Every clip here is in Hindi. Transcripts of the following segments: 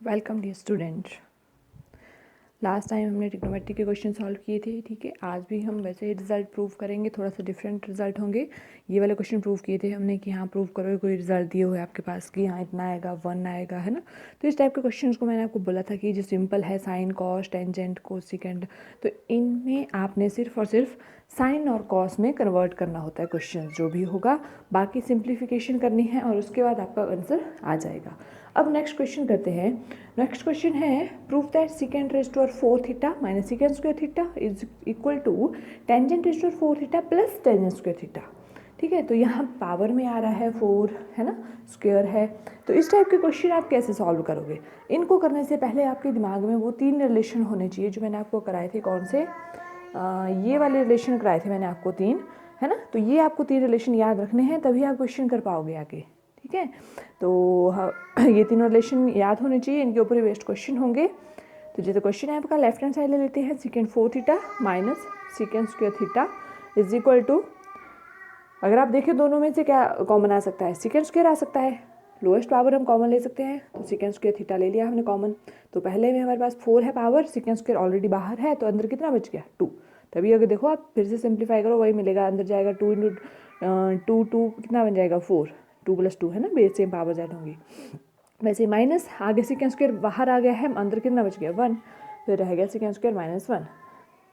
Welcome dear student. Last time हमने ट्रिग्नोमेट्री के क्वेश्चन सॉल्व किए थे, ठीक है। आज भी हम वैसे ही रिजल्ट प्रूव करेंगे, थोड़ा सा डिफरेंट रिजल्ट होंगे। ये वाले क्वेश्चन प्रूव किए थे हमने कि हाँ प्रूव करो, कोई रिजल्ट दिए हुए आपके पास कि हाँ इतना आएगा, 1 आएगा, है ना। तो इस टाइप के क्वेश्चन को मैंने आपको बोला था कि जो सिंपल है, साइन, कॉस, टेंजेंट, कोसेकेंट, तो इनमें आपने सिर्फ और सिर्फ साइन और कॉस में कन्वर्ट करना होता है क्वेश्चन जो भी होगा, बाकी सिंप्लीफिकेशन करनी है और उसके बाद आपका आंसर आ जाएगा। अब नेक्स्ट क्वेश्चन करते हैं। नेक्स्ट क्वेश्चन है prove that second raise to power 4 theta minus second square theta is equal to tangent raise to power 4 theta plus tangent square theta. ठीक है, तो यहाँ पावर में आ रहा है 4, है ना, स्क्वायर है। तो इस टाइप के क्वेश्चन आप कैसे सॉल्व करोगे? इनको करने से पहले आपके दिमाग में वो 3 रिलेशन होने चाहिए जो मैंने आपको कराए थे। कौन से? ये वाले रिलेशन कराए थे मैंने आपको 3, है ना। तो ये आपको 3 रिलेशन याद रखने हैं, तभी आप क्वेश्चन कर पाओगे आगे, ठीक है। तो ये तीनों रिलेशन याद होने चाहिए, इनके ऊपर ही बेस्ड क्वेश्चन होंगे। तो जैसे क्वेश्चन है आपका, लेफ्ट हैंड साइड ले लेते हैं, second 4 theta minus second square theta is equal to, अगर आप देखें दोनों में से क्या कॉमन आ सकता है? सेकेंड स्क्वायर आ सकता है, लोएस्ट पावर हम कॉमन ले सकते हैं, तो सेकेंड स्क्वायर थीटा ले लिया हमने कॉमन। तो पहले में हमारे पास 4 है पावर, सेकेंड स्क्वायर ऑलरेडी बाहर है, तो अंदर कितना बच गया? 2। तभी अगर देखो आप फिर से सिंप्लीफाई करो वही मिलेगा, अंदर जाएगा 2 इंटू 2 कितना बन जाएगा? 4। 2 + 2 है ना, बेस सेम पावर ऐड होंगी। वैसे माइनस आगे सेकेंड स्क्वायर बाहर आ गया है, अंदर कितना बच गया? 1, फिर रह गया सेकेंड स्क्वायर -1।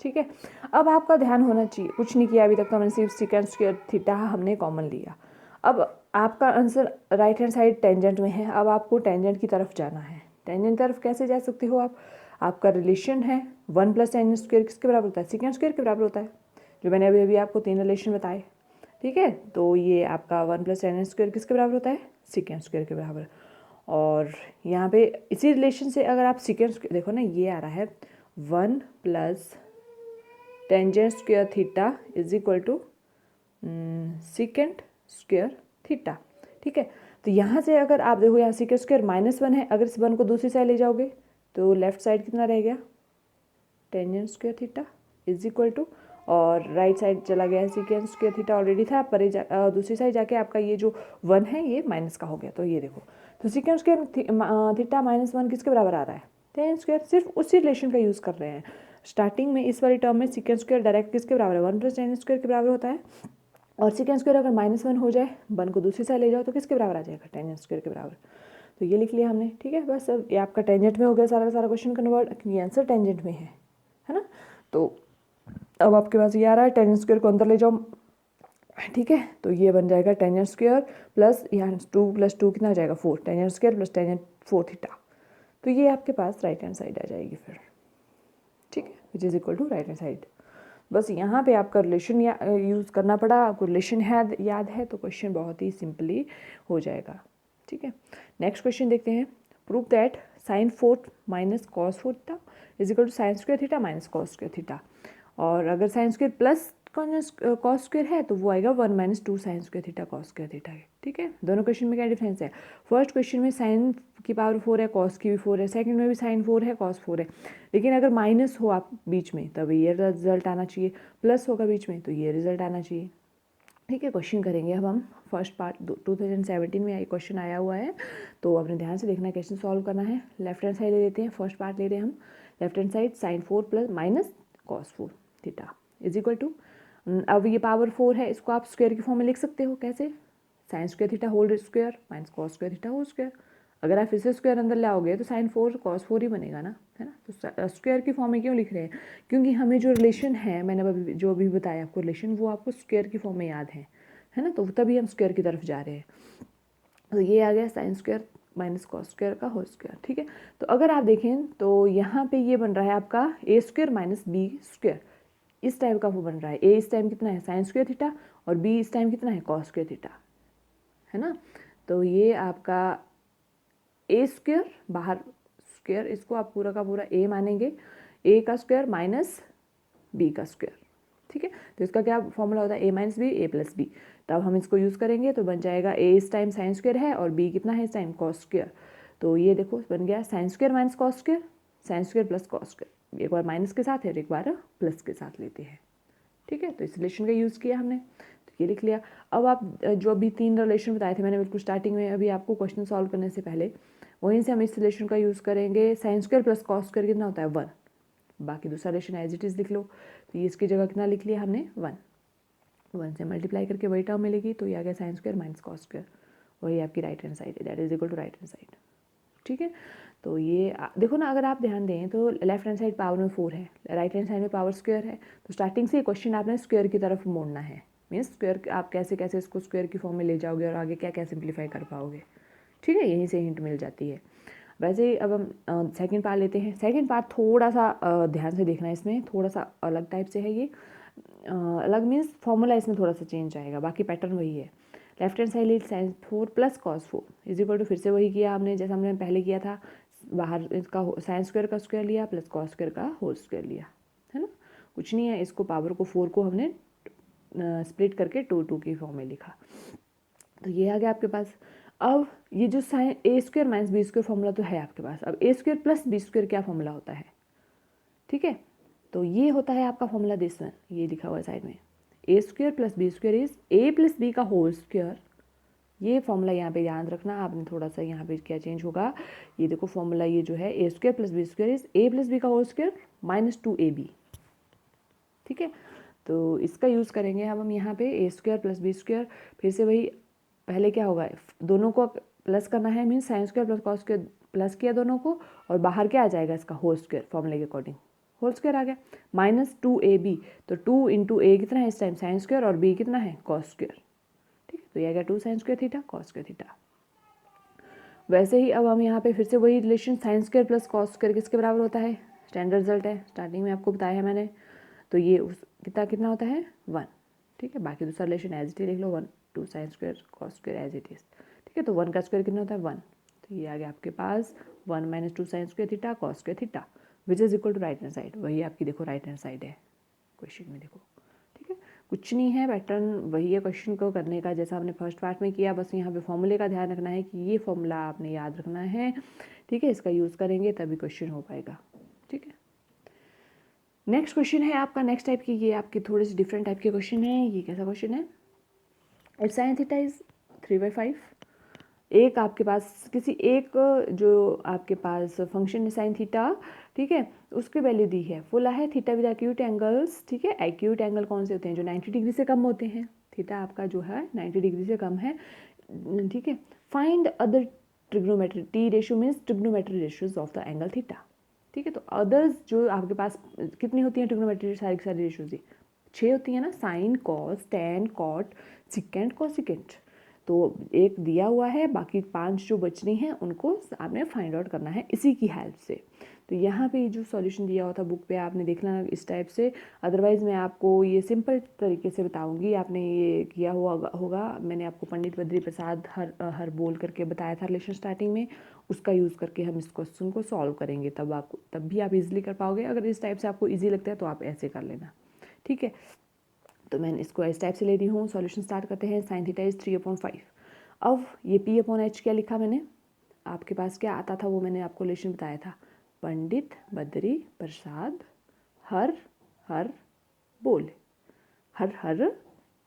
ठीक है, अब आपका ध्यान होना चाहिए, कुछ नहीं किया अभी तक तो हमने सिर्फ सेकेंड स्क्वायर थीटा हमने कॉमन लिया। अब आपका answer right hand side tangent में है, अब आपको टेंजेंट की तरफ जाना है। टेंजेंट तरफ कैसे जा सकते हो आप? आपका रिलेशन है 1 + टेंजेंट स्क्वायर किसके बराबर होता है? सेकेंड स्क्वायर के बराबर होता है, जो मैंने अभी अभी आपको 3 रिलेशन बताए, ठीक है। तो ये आपका 1 + टेंजेंट स्क्वायर किसके बराबर होता है? सेकेंड स्क्वायर के बराबर। और यहाँ पे इसी रिलेशन से अगर आप सेकेंड स्क्वायर देखो ना, ये आ रहा है 1 + tangent square theta is equal to second square theta, ठीक है। तो यहाँ से अगर आप देखो, यहाँ सेकेंड स्क्वायर -1 है, अगर इस 1 को दूसरी साइड ले जाओगे तो लेफ्ट साइड कितना रह गया? Tangent square theta is equal to, और राइट साइड चला गया है सेकेंड स्क्वायर थीटा ऑलरेडी था, पर दूसरी साइड जाके आपका ये जो 1 है ये माइनस का हो गया। तो ये देखो, तो सेकेंड स्क्वायर थीटा -1 किसके बराबर आ रहा है? Ten square. सिर्फ उसी रिलेशन का यूज़ कर रहे हैं। स्टार्टिंग में इस वाली टर्म में सेकेंड स्क्वायर डायरेक्ट किसके बराबर है? 1 + टेन स्क्वायर के बराबर होता है, और सेकेंड स्क्वायर अगर -1 हो जाए, 1 को दूसरी साइड ले जाओ तो किसके बराबर आ जाएगा? टेंजेंट स्क्वायर के बराबर। तो ये लिख लिया हमने, ठीक है। बस अब ये आपका टेंजेंट में हो गया सारा का सारा क्वेश्चन कन्वर्ट, ये आंसर टेंजेंट में है ना। तो अब आपके पास ये आ रहा है, टेंजेंट स्क्वायर को अंदर ले जाओ, ठीक है। तो ये बन जाएगा टेंजेंट स्क्वायर प्लस यहाँ 2 + 2 कितना आ जाएगा? 4, tangent square plus tangent 4 theta. तो ये आपके पास राइट हैंड साइड आ जाएगी फिर, ठीक है, which is equal to right hand side. बस यहाँ पे आपका रिलेशन यूज़ करना पड़ा, आपको रिलेशन याद है तो क्वेश्चन बहुत ही सिंपली हो जाएगा, ठीक है। नेक्स्ट क्वेश्चन देखते हैं। Prove that sine 4 minus cos 4 theta is equal to sine square theta minus cos square theta. और अगर sine square plus cos square है तो वो आएगा 1 - 2 sine square theta cos square theta है, ठीक है। दोनों क्वेश्चन में क्या डिफरेंस है? फर्स्ट क्वेश्चन में साइन की पावर 4 है, कॉस की भी 4 है, सेकंड में भी साइन 4 है, कॉस 4 है। लेकिन अगर माइनस हो आप बीच में तब ये रिजल्ट आना चाहिए, प्लस होगा बीच में तो ये रिजल्ट आना चाहिए, ठीक है। क्वेश्चन करेंगे अब हम फर्स्ट पार्ट, 2017 में ये क्वेश्चन आया हुआ है, तो अपने ध्यान से देखना है, कैसे सॉल्व करना है। लेफ्ट हैंड साइड ले लेते हैं, फर्स्ट पार्ट ले रहे हैं हम। Left hand side sine 4 plus minus cos 4 theta is equal to, अब ये पावर 4 है, इसको आप स्क्वायर की फॉर्म में लिख सकते हो। कैसे? Sine square theta whole square minus cos square theta whole square. अगर आप फिर से स्क्वायर अंदर लाओगे तो साइन 4 कॉस 4 ही बनेगा ना, है ना। तो स्क्वायर की फॉर्म में क्यों लिख रहे हैं? क्योंकि हमें जो रिलेशन है, मैंने अभी जो भी बताया आपको रिलेशन, वो आपको स्क्वायर की फॉर्म में याद है ना। तो तभी हम स्क्वायर की तरफ जा रहे हैं। तो ये आ गया sine square minus cos square का होल स्क्वायर, ठीक है। तो अगर आप देखें तो यहाँ पे ये बन रहा है आपका ए स्क्वायर माइनस बी स्क्वायर, इस टाइप का वो बन रहा है। ए इस टाइम कितना है? साइन स्क्वायर थीटा, और बी इस टाइम कितना है? कॉस स्क्वायर थीटा, है ना। तो ये आपका ए स्क्वायर, बाहर स्क्वायर, इसको आप पूरा का पूरा ए मानेंगे, ए का स्क्वायर माइनस बी का स्क्वायर, ठीक है। तो इसका क्या फॉर्मूला होता है? a - b a + b। तब हम इसको यूज़ करेंगे तो बन जाएगा a इस टाइम साइन स्क्वायर है और b कितना है इस टाइम? Cos square. तो ये देखो बन गया sine square minus cos square, sign square plus cos square. एक बार माइनस के साथ है और एक बार प्लस के साथ लेते हैं, ठीक है। तो इस रिलेशन का यूज़ किया हमने, तो ये लिख लिया। अब आप जो अभी 3 रिलेशन बताए थे मैंने बिल्कुल स्टार्टिंग में, अभी आपको क्वेश्चन सॉल्व करने से पहले वहीं से हम इस रिलेशन का यूज़ करेंगे, sign square plus cos square कितना होता है 1, बाकी दूसरा रिलेशन एज इट इज़ लिख लो। तो ये इसकी जगह कितना लिख लिया हमने 1 से मल्टीप्लाई करके वही टर्म मिलेगी, तो ये आ गया sine square minus cos square, वही आपकी राइट हैंड साइड है, that is equal to right hand side. ठीक है, तो ये देखो ना, अगर आप ध्यान दें तो लेफ्ट हैंड साइड पावर में 4 है, राइट हैंड साइड में पावर स्क्वायर है, तो स्टार्टिंग से ये क्वेश्चन आपने स्क्वायर की तरफ मोड़ना है। मीन्स स्क्वायर आप कैसे कैसे इसको स्क्वायर की फॉर्म में ले जाओगे और आगे क्या क्या सिंप्लीफाई कर पाओगे। ठीक है, यहीं से हिंट मिल जाती है। वैसे ही अब हम सेकंड पार्ट लेते हैं। सेकंड पार्ट थोड़ा सा ध्यान से देखना है, इसमें थोड़ा सा अलग टाइप से है ये। अलग मीन्स फॉर्मूला इसमें थोड़ा सा चेंज आएगा, बाकी पैटर्न वही है। Left hand side lead sine 4 plus cos 4 is equal to, फिर से वही किया हमने जैसा हमने पहले किया था, बाहर इसका साइन स्क्वायर का स्क्वायर लिया प्लस कॉस स्क्वायर का होल स्क्वायर लिया, है ना। कुछ नहीं है, इसको पावर को 4 को हमने स्प्लिट करके 2 की फॉर्म में लिखा, तो ये आ गया आपके पास। अब ये जो sine A square minus B square formula तो है आपके पास, अब A square plus B square क्या फॉर्मूला होता है, ठीक है, तो ये होता है आपका फॉर्मूला दिस वन, ये लिखा हुआ है साइड में, A square plus B square is A plus B का होल स्क्वायर। ये फॉर्मूला यहाँ पे याद रखना आपने, थोड़ा सा यहाँ पे क्या चेंज होगा, ये देखो फॉर्मूला ये जो है A square plus B square is A plus B का होल स्क्वायर माइनस 2ab। ठीक है, तो इसका यूज़ करेंगे अब हम यहाँ पे ए स्क्वायर प्लस बी स्क्वायर, फिर से वही पहले क्या होगा, दोनों को प्लस करना है, means sign square plus cos square plus किया दोनों को, और बाहर क्या आ जाएगा इसका होल स्क्वायर, फॉर्मूले के अकॉर्डिंग होल स्क्वायर आ गया माइनस 2ab। तो 2 इंटू ए कितना है इस टाइम साइन स्क्वायर, और बी कितना है कॉस स्क्वायर। ठीक है, तो ये आ गया 2 sine square theta cos square theta. वैसे ही अब हम यहाँ पे फिर से वही relation, sign square plus cos square किसके बराबर होता है, स्टैंडर्ड रिजल्ट है, स्टार्टिंग में आपको बताया है मैंने, तो ये कितना कितना होता है 1। ठीक है, बाकी दूसरा रिलेशन एज इट इज लिख लो 1 2 sine square cos square as it is. ठीक है, तो 1 का स्क्वायर कितना होता है 1, तो ये आ गया आपके पास 1 minus 2 sine square theta cos square theta which is equal to right hand side, वही आपकी देखो राइट हैंड साइड है क्वेश्चन में देखो। ठीक है, कुछ नहीं है, पैटर्न वही है क्वेश्चन को करने का जैसा हमने फर्स्ट पार्ट में किया, बस यहाँ पे फॉर्मूले का ध्यान रखना है कि ये फॉर्मूला आपने याद रखना है। ठीक है, इसका यूज़ करेंगे तभी क्वेश्चन हो पाएगा। ठीक है, नेक्स्ट क्वेश्चन है आपका नेक्स्ट टाइप की, ये आपके थोड़े से डिफरेंट टाइप के क्वेश्चन है। ये कैसा क्वेश्चन है, एट साइन थीटा इज 3/5। एक आपके पास किसी एक जो आपके पास फंक्शन है साइन थीटा, ठीक है, उसकी वैल्यू दी है, बोला है थीटा विद एक्यूट एंगल्स। ठीक है, एक्यूट एंगल कौन से होते हैं, जो 90 डिग्री से कम होते हैं, थीटा आपका जो है 90 डिग्री से कम है। ठीक है, find other trigonometry, T ratio means trigonometry ratios of the angle theta. ठीक है, तो अदर्स जो आपके पास कितनी होती हैं ट्रिग्नोमेट्री, सारी की सारी रेशियोज 6 होती है ना, sine cos tan cot secant cosecant. तो एक दिया हुआ है, बाकी 5 जो बच रही हैं उनको आपने फाइंड आउट करना है इसी की हेल्प से। तो यहाँ पे जो सॉल्यूशन दिया हुआ था बुक पे आपने देखना इस टाइप से, अदरवाइज़ मैं आपको ये सिंपल तरीके से बताऊंगी। आपने ये किया हुआ होगा, मैंने आपको पंडित बद्री प्रसाद हर बोल करके बताया था रिलेशन स्टार्टिंग में, उसका यूज़ करके हम इस क्वेश्चन को सॉल्व करेंगे, तब भी आप इजीली कर पाओगे। अगर इस टाइप से आपको ईजी लगता है तो आप ऐसे कर लेना। ठीक है, तो मैंने इसको इस टाइप से ले रही हूँ। सॉल्यूशन स्टार्ट करते हैं। Sine theta is 3/5। अब ये P/H क्या लिखा मैंने, आपके पास क्या आता था वो मैंने आपको रिलेशन बताया था, पंडित बद्री प्रसाद हर हर बोले, हर हर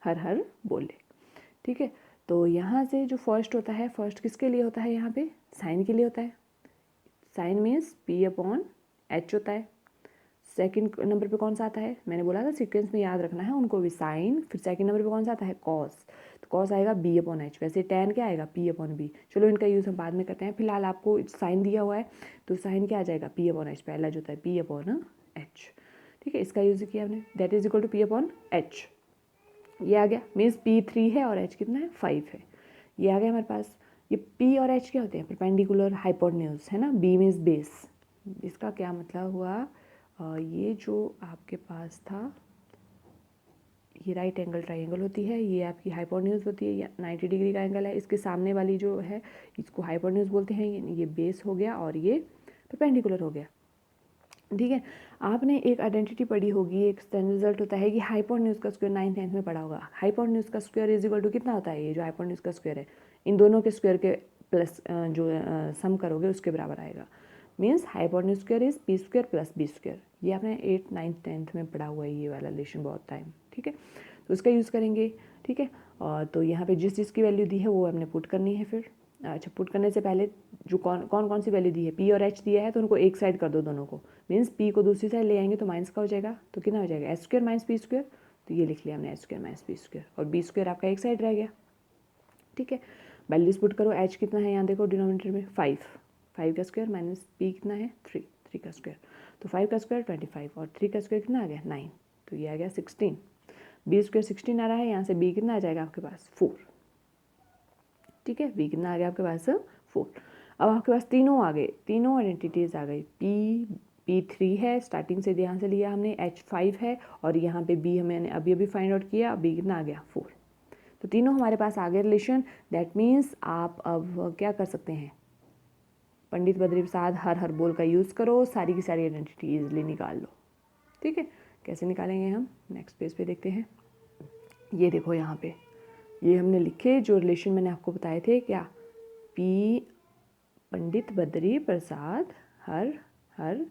हर हर बोले। ठीक है, तो यहाँ से जो फर्स्ट होता है, फर्स्ट किसके लिए होता है, यहाँ पे साइन के लिए होता है। साइन मीन्स P/H होता है। सेकंड नंबर पे कौन सा आता है, मैंने बोला था सीक्वेंस में याद रखना है उनको भी, साइन, फिर सेकंड नंबर पे कौन सा आता है कॉस, तो कॉस आएगा B/H। वैसे टैन क्या आएगा P/B। चलो इनका यूज़ हम बाद में करते हैं, फिलहाल आपको साइन दिया हुआ है तो साइन क्या आ जाएगा P/H, पहला जो होता है P/H। ठीक है, इसका यूज़ किया हमने, that is equal to P/H। ये आ गया, मीन्स P 3 है और H कितना है 5 है। ये आ गया हमारे पास। ये P और H क्या होते हैं, परपेंडिकुलर हाइपोटेन्यूज है ना, B मीन्स बेस। इसका क्या मतलब हुआ, ये जो आपके पास था, ये राइट एंगल ट्राइंगल होती है, ये आपकी हाइपोटेन्यूज होती है, ये 90 डिग्री का एंगल है, इसके सामने वाली जो है इसको हाइपोटेन्यूज बोलते हैं, ये बेस हो गया और ये परपेंडिकुलर हो गया। ठीक है, आपने एक आइडेंटिटी पढ़ी होगी, एक स्टैंडर्ड रिजल्ट होता है कि हाइपोटेन्यूज का स्क्वायर 9th 10th में पढ़ा होगा। हाइपोटेन्यूज का स्क्वायर इज इक्वल टू कितना होता है, ये जो हाइपोटेन्यूज का स्क्वायर है इन दोनों के स्क्वायर के प्लस जो सम करोगे उसके बराबर आएगा। Means hypotenuse square is P square plus B square. ये आपने 8th 9th 10th में पढ़ा हुआ है ये वाला रिलेशन बहुत टाइम। ठीक है, तो उसका यूज़ करेंगे। ठीक है, और तो यहाँ पे जिस चीज़ की वैल्यू दी है वो हमने पुट करनी है फिर। अच्छा, पुट करने से पहले जो कौन सी वैल्यू दी है, पी और एच दिया है, तो उनको एक साइड कर दो दोनों को, मीन्स पी को दूसरी साइड ले आएंगे तो माइनस का हो जाएगा, तो कितना हो जाएगा H square minus P square, तो ये लिख लिया हमने H square minus P square, और बी स्क्वायर आपका एक साइड रह गया। ठीक है, वैल्यूज पुट करो, एच कितना है यहाँ देखो डिनोमिनेटर में 5 का स्क्वायर माइनस पी कितना है 3 का स्क्वायर, तो 5 का स्क्वायर 25 और 3 का स्क्वायर कितना आ गया 9, तो ये आ गया 16, बी स्क्वायर 16 आ रहा है, यहाँ से बी कितना आ जाएगा आपके पास 4। ठीक है, बी कितना आ गया आपके पास 4। अब आपके पास तीनों आ गए, तीनों आइडेंटिटीज़ आ गई, P3 है, स्टार्टिंग से यहाँ से लिया हमने, H5 है, और यहाँ पे B हमने अभी अभी फाइंड आउट किया, B कितना आ गया 4। तो तीनों हमारे पास आ गए रिलेशन। दैट मीन्स आप अब क्या कर सकते हैं, पंडित बद्री प्रसाद हर बोल का यूज़ करो, सारी की सारी आइडेंटिटी ईजिली निकाल लो। ठीक है, कैसे निकालेंगे हम, नेक्स्ट पेज पे देखते हैं। ये देखो यहाँ पे ये हमने लिखे जो रिलेशन मैंने आपको बताए थे, क्या, पी पंडित बद्री प्रसाद हर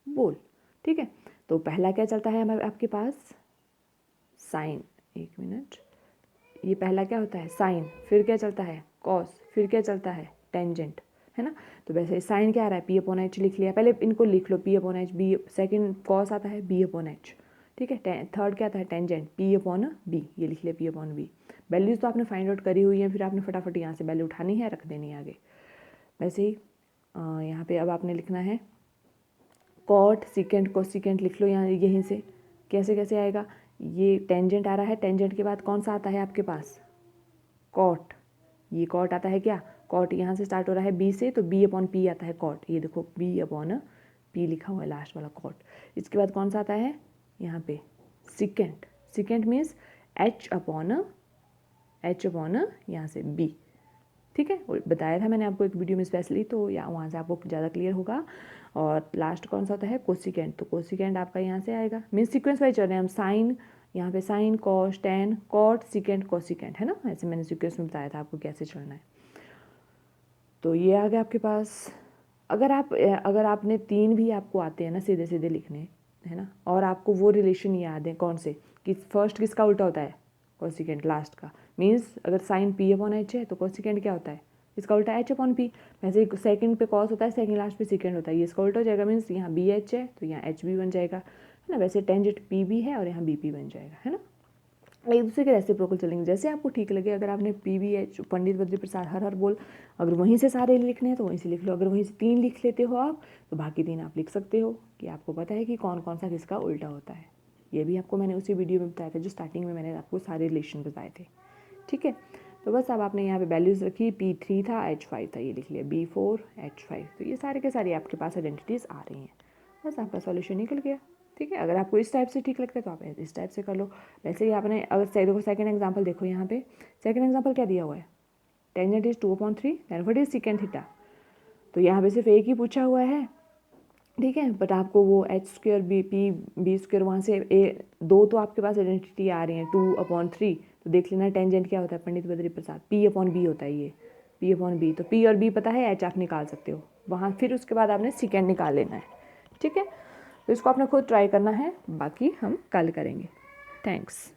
बोल। ठीक है, तो पहला क्या चलता है हमारे आपके पास, साइन, एक मिनट, ये पहला क्या होता है साइन, फिर क्या चलता है कॉस, फिर क्या चलता है टेंजेंट, है ना। तो वैसे साइन क्या आ रहा है, पी अपॉन एच लिख लिया, पहले इनको लिख लो, P upon H, B, second cos आता है बी अपॉन एच। ठीक है, थर्ड क्या आता है टेंजेंट, पी अपॉन बी, ये लिख लिया पी अपॉन बी। वैल्यूज़ तो आपने फाइंड आउट करी हुई है, फिर आपने फटाफट यहाँ से वैल्यू उठानी है, रख देनी है आगे। वैसे ही यहाँ पे अब आपने लिखना है कॉट सिकेंट कोसिकेंट, लिख लो यहाँ यहीं से, कैसे कैसे आएगा, ये टेंजेंट आ रहा है, टेंजेंट के बाद कौन सा आता है आपके पास कॉट, ये कॉट आता है क्या, कॉट यहाँ से स्टार्ट हो रहा है बी से, तो बी अपॉन पी आता है कॉट, ये देखो बी अपॉन पी लिखा हुआ है लास्ट वाला कॉट। इसके बाद कौन सा आता है यहाँ पे secant, secant means H upon यहाँ से बी। ठीक है, बताया था मैंने आपको एक वीडियो में स्पेशली, तो या वहाँ से आपको ज़्यादा क्लियर होगा। और लास्ट कौन सा होता है कोसिकेंट, तो कोसिकेंट आपका यहाँ से आएगा, मीन्स सीक्वेंस वाइज चल रहे हैं हम, साइन यहाँ पे sine cos tan cot secant cosecant, है ना, ऐसे मैंने सीक्वेंस में बताया था आपको कैसे चलना है। तो ये आ गया आपके पास। अगर आपने 3 भी आपको आते हैं ना सीधे सीधे लिखने, है ना, और आपको वो रिलेशन याद है कौन से, कि फर्स्ट किसका उल्टा होता है कोसिकेंट लास्ट का, मीन्स अगर साइन पी अपॉन एच है तो कोसिकेंट क्या होता है इसका उल्टा एच अपॉन पी, वैसे सेकंड पे कॉस होता है, सेकंड लास्ट पे सेकंड होता है, ये इसका उल्टा हो जाएगा, मीन्स यहाँ बी एच है तो यहाँ एच बी बन जाएगा, है ना, वैसे टेंजेंट पी बी है और यहाँ बी पी बन जाएगा, है ना। एक दूसरे के रेसिप्रोकल चलेंगे, जैसे आपको ठीक लगे। अगर आपने P B H Pandit Badri Prasad हर बोल अगर वहीं से सारे लिखने हैं तो वहीं से लिख लो, अगर वहीं से 3 लिख लेते हो आप तो बाकी 3 आप लिख सकते हो, कि आपको पता है कि कौन कौन सा किसका उल्टा होता है। ये भी आपको मैंने उसी वीडियो में बताया था जो स्टार्टिंग में मैंने आपको सारे रिलेशन बताए थे। ठीक है, तो बस अब आपने यहाँ पे वैल्यूज़ रखी, P3 था H5 था, ये लिख लिया B4 H5, तो ये सारे के सारे आपके पास आइडेंटिटीज़ आ रही हैं, बस आपका सॉल्यूशन निकल गया। ठीक है, अगर आपको इस टाइप से ठीक लगता है तो आप इस टाइप से कर लो। वैसे ही आपने अगर देखो सेकंड एग्जांपल देखो, यहाँ पे सेकंड एग्जांपल क्या दिया हुआ है, tangent is 2/3 then what is second theta, तो यहाँ पे सिर्फ एक ही पूछा हुआ है। ठीक है, बट आपको वो एच स्क्वायर बी स्क्वायर वहाँ से दो तो आपके पास आइडेंटिटी आ रही हैं 2/3, तो देख लेना टेंजेंट क्या होता है Pandit Badri Prasad, P upon B होता है, ये पी अपॉन बी, तो पी और बी पता है, एच आप निकाल सकते हो वहाँ, फिर उसके बाद आपने सेकेंड निकाल लेना है। ठीक है, तो इसको आपने खुद ट्राई करना है, बाकी हम कल करेंगे। थैंक्स।